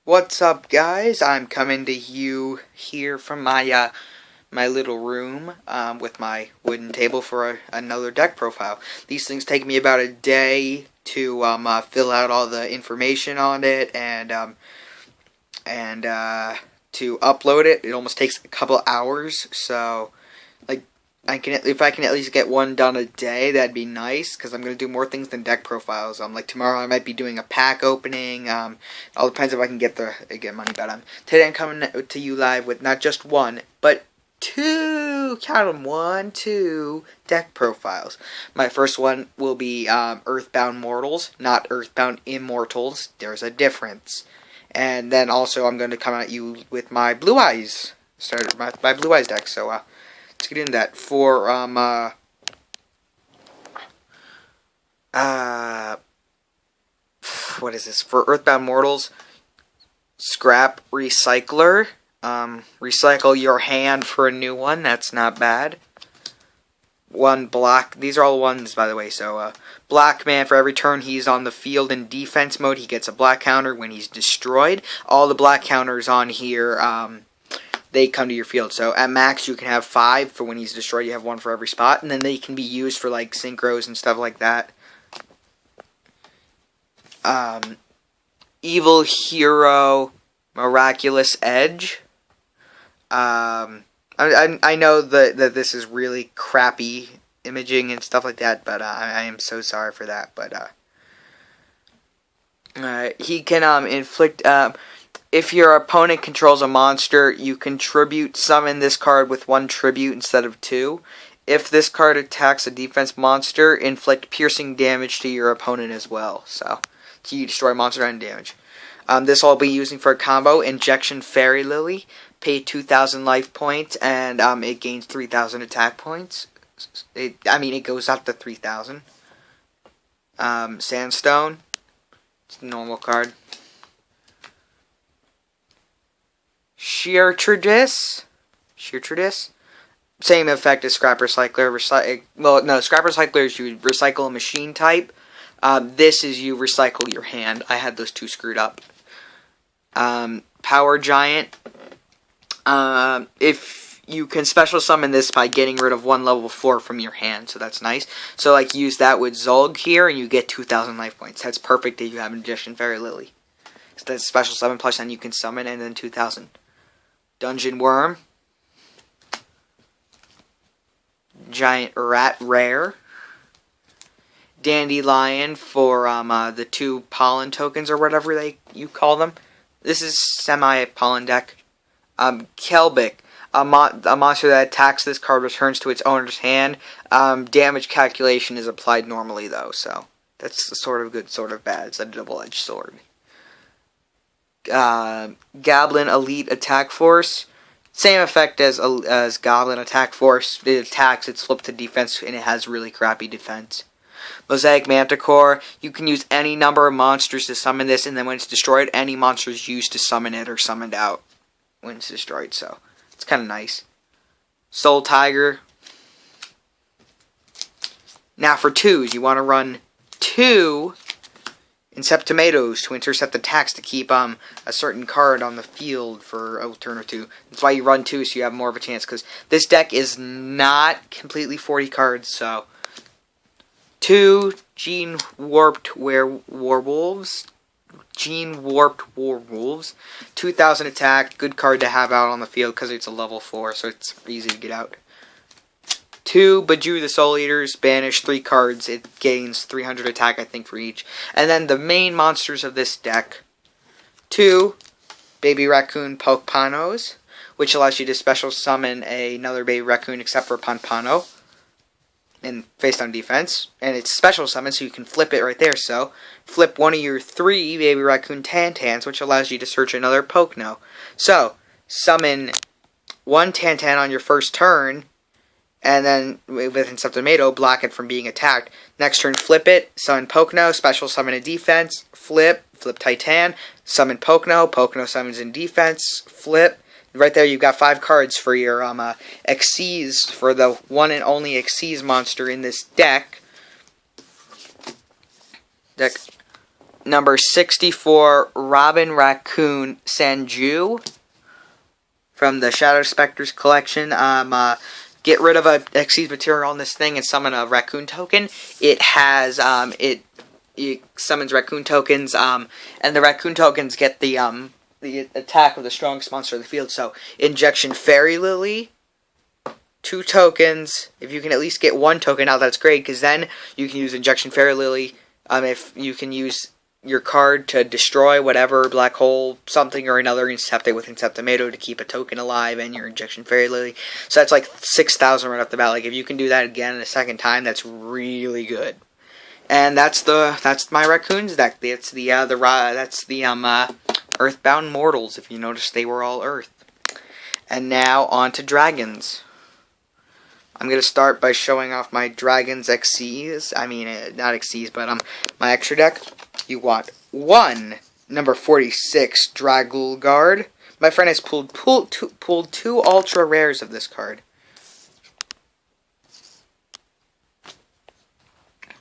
What's up, guys? I'm coming to you here from my little room with my wooden table for another deck profile. These things take me about a day to fill out all the information on it and to upload it. It almost takes a couple hours. So, like, if I can at least get one done a day, that'd be nice, because I'm going to do more things than deck profiles. Like tomorrow I might be doing a pack opening. All depends if I can get money, but today I'm coming to you live with not just one, but two, count them, 1, 2 deck profiles. My first one will be Earthbound Mortals, not Earthbound Immortals. There's a difference. And then also I'm going to come at you with my Blue Eyes, my Blue Eyes deck. So let's get into that. For what is this? For Earthbound Mortals, scrap Recycler. Recycle your hand for a new one. That's not bad. One black. These are all ones, by the way. So, black man, for every turn he's on the field in defense mode, he gets a black counter when he's destroyed. All the black counters on here, they come to your field. So at max you can have 5 for when he's destroyed. You have 1 for every spot, and then they can be used for like synchros and stuff like that. Evil Hero, Miraculous Edge. I know that this is really crappy imaging and stuff like that, but I am so sorry for that. But he can inflict. If your opponent controls a monster, you can tribute summon this card with 1 tribute instead of 2. If this card attacks a defense monster, inflict piercing damage to your opponent as well. So you destroy monster and damage. This I'll be using for a combo. Injection Fairy Lily. Pay 2,000 life points, and it gains 3,000 attack points. It goes up to 3,000. Sandstone. It's a normal card. Sheartredis. Same effect as Scrap Recycler. Scrap Recycler is you recycle a machine type. This is you recycle your hand. I had those two screwed up. Power Giant. If you can special summon this by getting rid of 1 level 4 from your hand, so that's nice. So use that with Zolg here, and you get 2,000 life points. That's perfect if you have Injection Fairy Lily. So that's special summon, plus then you can summon, and then 2,000. Dungeon Worm. Giant Rat Rare. Dandelion for the 2 pollen tokens, or whatever you call them. This is semi-pollen deck. Kelbic, a monster that attacks this card returns to its owner's hand. Damage calculation is applied normally, though, so that's sort of good, sort of bad. It's a double-edged sword. Goblin Elite Attack Force. Same effect as Goblin Attack Force. It attacks, it's flipped to defense, and it has really crappy defense. Mosaic Manticore. You can use any number of monsters to summon this, and then when it's destroyed, any monsters used to summon it are summoned out when it's destroyed, so it's kind of nice. Soul Tiger. Now for 2s, you want to run 2 Incept Tomatoes to intercept attacks to keep a certain card on the field for a turn or 2. That's why you run 2, so you have more of a chance, because this deck is not completely 40 cards, so 2 Gene Warped Werewolves. 2,000 attack. Good card to have out on the field because it's a level 4, so it's easy to get out. 2 Baju the Soul Eaters. Banish 3 cards. It gains 300 attack, I think, for each. And then the main monsters of this deck. 2 Baby Raccoon Pokpanos, which allows you to special summon another Baby Raccoon except for Panpano. And face down defense, and it's special summon, so you can flip it right there. So, flip 1 of your 3 Baby Raccoon Tantans, which allows you to search another Pokno. So, summon 1 Tantan on your first turn, and then with Incept Tomato, block it from being attacked. Next turn, flip it, summon Pokno, special summon in defense, flip Titan, summon Pokno summons in defense, flip. Right there, you've got 5 cards for your Xyz, for the one and only Xyz monster in this deck. number 64, Robin Raccoon Sanju from the Shadow Spectres collection. Get rid of a Xyz material on this thing and summon a Raccoon token. It has, it summons Raccoon tokens, and the Raccoon tokens get the attack of the strongest monster in the field. So, Injection Fairy Lily, 2 tokens. If you can at least get 1 token out, that's great, because then you can use Injection Fairy Lily. If you can use your card to destroy whatever black hole, something or another, Incept it with Inceptomato to keep a token alive and your Injection Fairy Lily. So that's like 6,000 right off the bat. Like, if you can do that again a second time, that's really good. And that's my Raccoons deck. That's the Earthbound Mortals. If you notice, they were all Earth. And now on to Dragons. I'm going to start by showing off my Dragons Xyz. I mean, not Xyz, but my extra deck. You want 1, number 46, Dragul Guard. My friend has pulled 2 ultra rares of this card.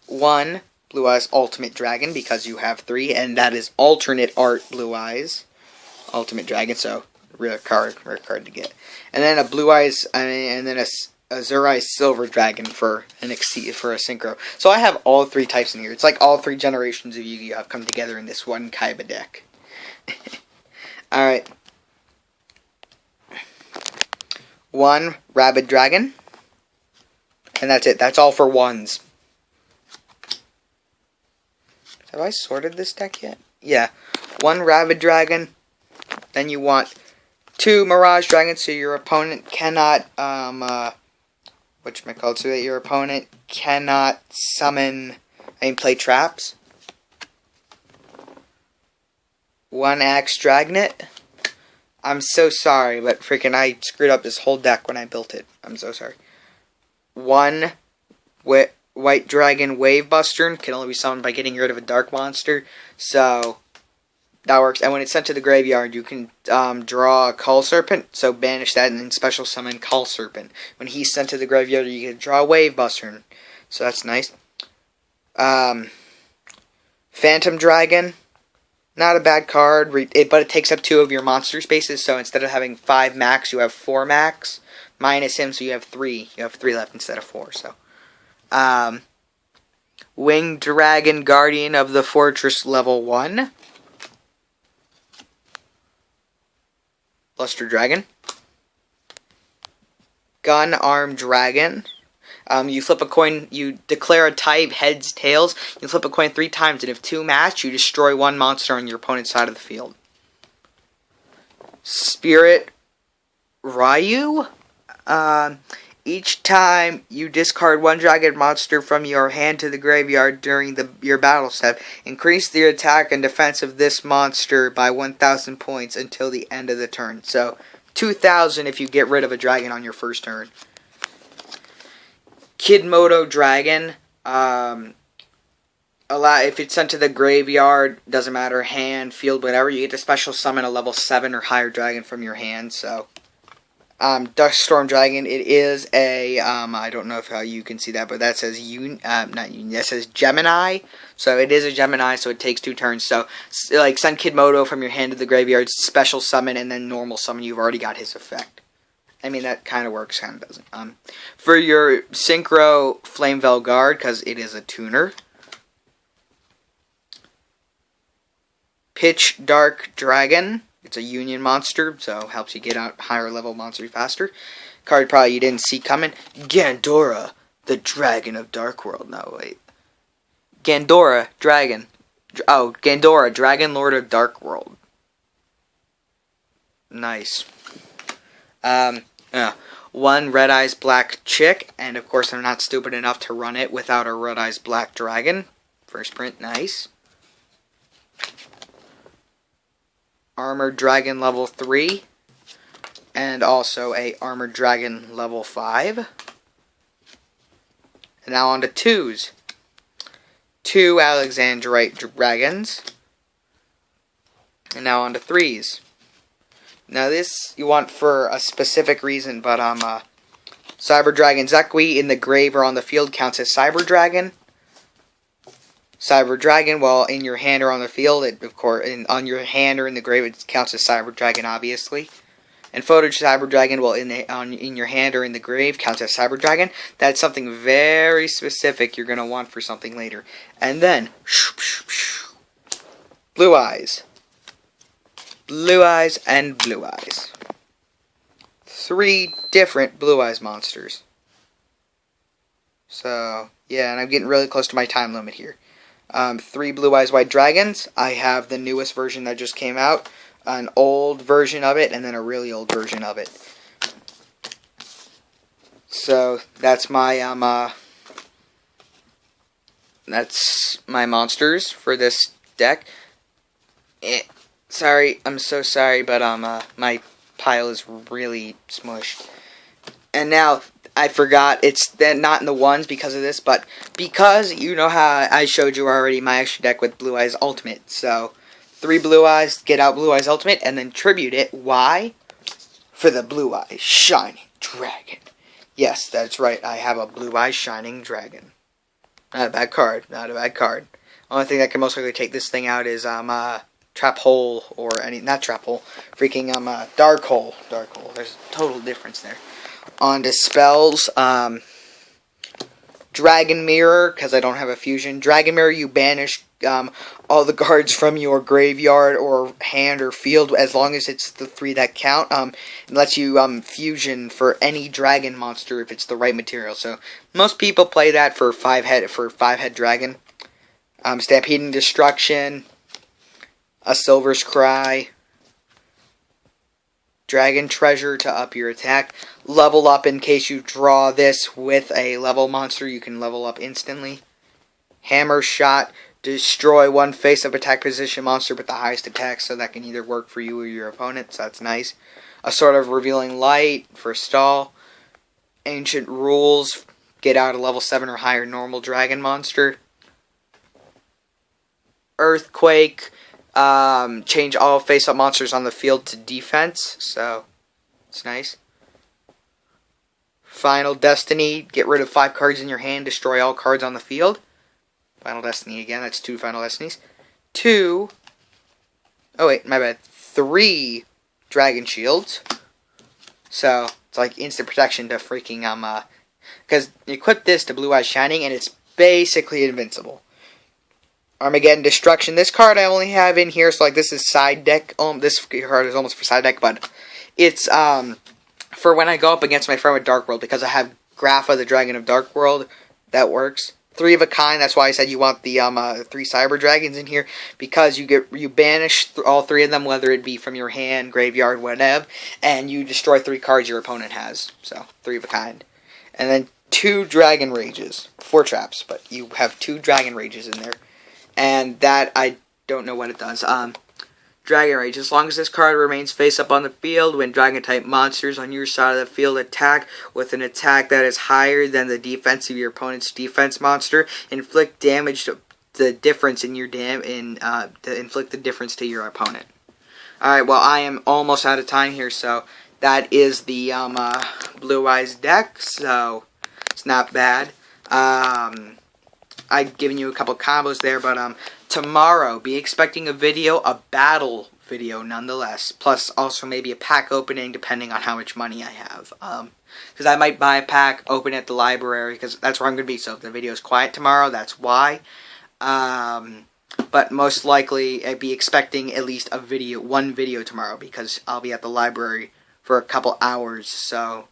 1, Blue Eyes Ultimate Dragon, because you have 3, and that is alternate art Blue Eyes Ultimate Dragon, so rare card to get. And then a Blue Eyes, and then a Azure Eyes Silver Dragon for a synchro. So I have all 3 types in here. It's like all 3 generations of Yu-Gi-Oh! Have come together in this one Kaiba deck. Alright. 1 Rabid Dragon. And that's it. That's all for 1s. Have I sorted this deck yet? Yeah. 1 Rabid Dragon. Then you want 2 Mirage Dragons, so your opponent cannot, so that your opponent cannot play traps. 1 Axe Dragnet. I'm so sorry, but freaking I screwed up this whole deck when I built it. I'm so sorry. 1 White Dragon Wave Buster can only be summoned by getting rid of a dark monster, so that works. And when it's sent to the graveyard, you can draw a Cull Serpent, so banish that and then special summon Cull Serpent. When he's sent to the graveyard, you can draw a Wave Buster, so that's nice. Phantom Dragon, not a bad card, but it takes up 2 of your monster spaces, so instead of having 5 max, you have 4 max. Minus him, so you have 3. You have 3 left instead of 4, so. Winged Dragon Guardian of the Fortress level 1. Luster Dragon. Gun Arm Dragon. You flip a coin, you declare a type, heads, tails. You flip a coin 3 times, and if 2 match, you destroy 1 monster on your opponent's side of the field. Spirit Ryu. Each time you discard 1 dragon monster from your hand to the graveyard during your battle step, increase the attack and defense of this monster by 1,000 points until the end of the turn. So, 2,000 if you get rid of a dragon on your first turn. Kidmodo Dragon. If it's sent to the graveyard, doesn't matter, hand, field, whatever, you get to special summon a level 7 or higher dragon from your hand, so. Duststorm Dragon, it is a, I don't know how you can see that, but that says, that says Gemini, so it is a Gemini, so it takes 2 turns, so, like, send Kidmodo from your hand to the graveyard, special summon, and then normal summon, you've already got his effect. I mean, that kind of works, kind of doesn't. For your Synchro Flameveil Guard, because it is a tuner, Pitch Dark Dragon. It's a union monster, so helps you get out higher level monsters faster. Card probably you didn't see coming. Gandora, the Dragon of Dark World. No, wait. Gandora, Dragon. Oh, Gandora, Dragon Lord of Dark World. Nice. 1 Red Eyes Black Chick, and of course I'm not stupid enough to run it without a Red Eyes Black Dragon. First print, nice. Armored Dragon level 3, and also a Armored Dragon level 5. And now on to 2s. 2 Alexandrite Dragons. And now on to 3s. Now this you want for a specific reason, but Cyber Dragon Zekui in the grave or on the field counts as Cyber Dragon. Cyber Dragon, while in your hand or on the field, of course, on your hand or in the grave, it counts as Cyber Dragon, obviously. And Photo Cyber Dragon, while in your hand or in the grave, counts as Cyber Dragon. That's something very specific you're going to want for something later. And then, Blue Eyes. Blue Eyes and Blue Eyes. 3 different Blue Eyes monsters. So, yeah, and I'm getting really close to my time limit here. 3 Blue Eyes White Dragons. I have the newest version that just came out, an old version of it, and then a really old version of it. So that's my monsters for this deck. Sorry, I'm so sorry, but my pile is really smushed. And now, I forgot, it's then not in the ones because of this, but because you know how I showed you already my extra deck with Blue Eyes Ultimate. So, 3 Blue Eyes, get out Blue Eyes Ultimate, and then tribute it. Why? For the Blue Eyes Shining Dragon. Yes, that's right, I have a Blue Eyes Shining Dragon. Not a bad card, not a bad card. Only thing that can most likely take this thing out is, Trap Hole, or not Trap Hole, freaking, Dark Hole. Dark Hole, there's a total difference there. On to spells, Dragon Mirror, because I don't have a fusion. Dragon Mirror, you banish all the cards from your graveyard or hand or field, as long as it's the 3 that count. It lets you fusion for any dragon monster if it's the right material. So most people play that for 5-head dragon. Stampeding Destruction, a Silver's Cry, Dragon Treasure to up your attack. Level up in case you draw this with a level monster. You can level up instantly. Hammer Shot. Destroy 1 face-up attack position monster with the highest attack, so that can either work for you or your opponent, so that's nice. A Sword of Revealing Light for stall. Ancient Rules. Get out a level 7 or higher normal dragon monster. Earthquake. Change all face-up monsters on the field to defense, so it's nice. Final Destiny, get rid of 5 cards in your hand, destroy all cards on the field. Final Destiny again, that's 2 Final Destinies. 3 Dragon Shields. So, it's like instant protection to freaking, because you equip this to Blue Eyes Shining, and it's basically invincible. Armageddon Destruction. This card I only have in here, so like this is side deck. This card is almost for side deck, but it's for when I go up against my friend with Dark World, because I have Grapha, the Dragon of Dark World. That works. 3 of a kind. That's why I said you want the 3 Cyber Dragons in here, because you banish all 3 of them, whether it be from your hand, graveyard, whatever, and you destroy 3 cards your opponent has. So 3 of a kind, and then 2 Dragon Rages, 4 traps, but you have 2 Dragon Rages in there. And that, I don't know what it does. Dragon Rage. As long as this card remains face up on the field, when Dragon-type monsters on your side of the field attack with an attack that is higher than the defense of your opponent's defense monster, inflict damage to the difference in your to inflict the difference to your opponent. Alright, well, I am almost out of time here, so that is the Blue Eyes deck, so it's not bad. I've given you a couple combos there, but tomorrow, be expecting a video, a battle video nonetheless, plus also maybe a pack opening depending on how much money I have. Because I might buy a pack, open it at the library, because that's where I'm going to be, so if the video is quiet tomorrow, that's why. But most likely, I'd be expecting at least one video tomorrow, because I'll be at the library for a couple hours, so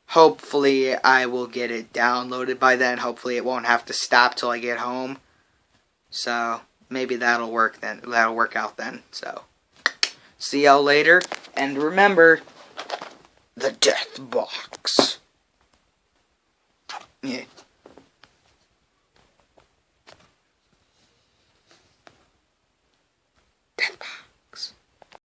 hopefully I will get it downloaded by then. Hopefully it won't have to stop till I get home. So maybe that'll work then. That'll work out then. So see y'all later. And remember, the death box. Yeah.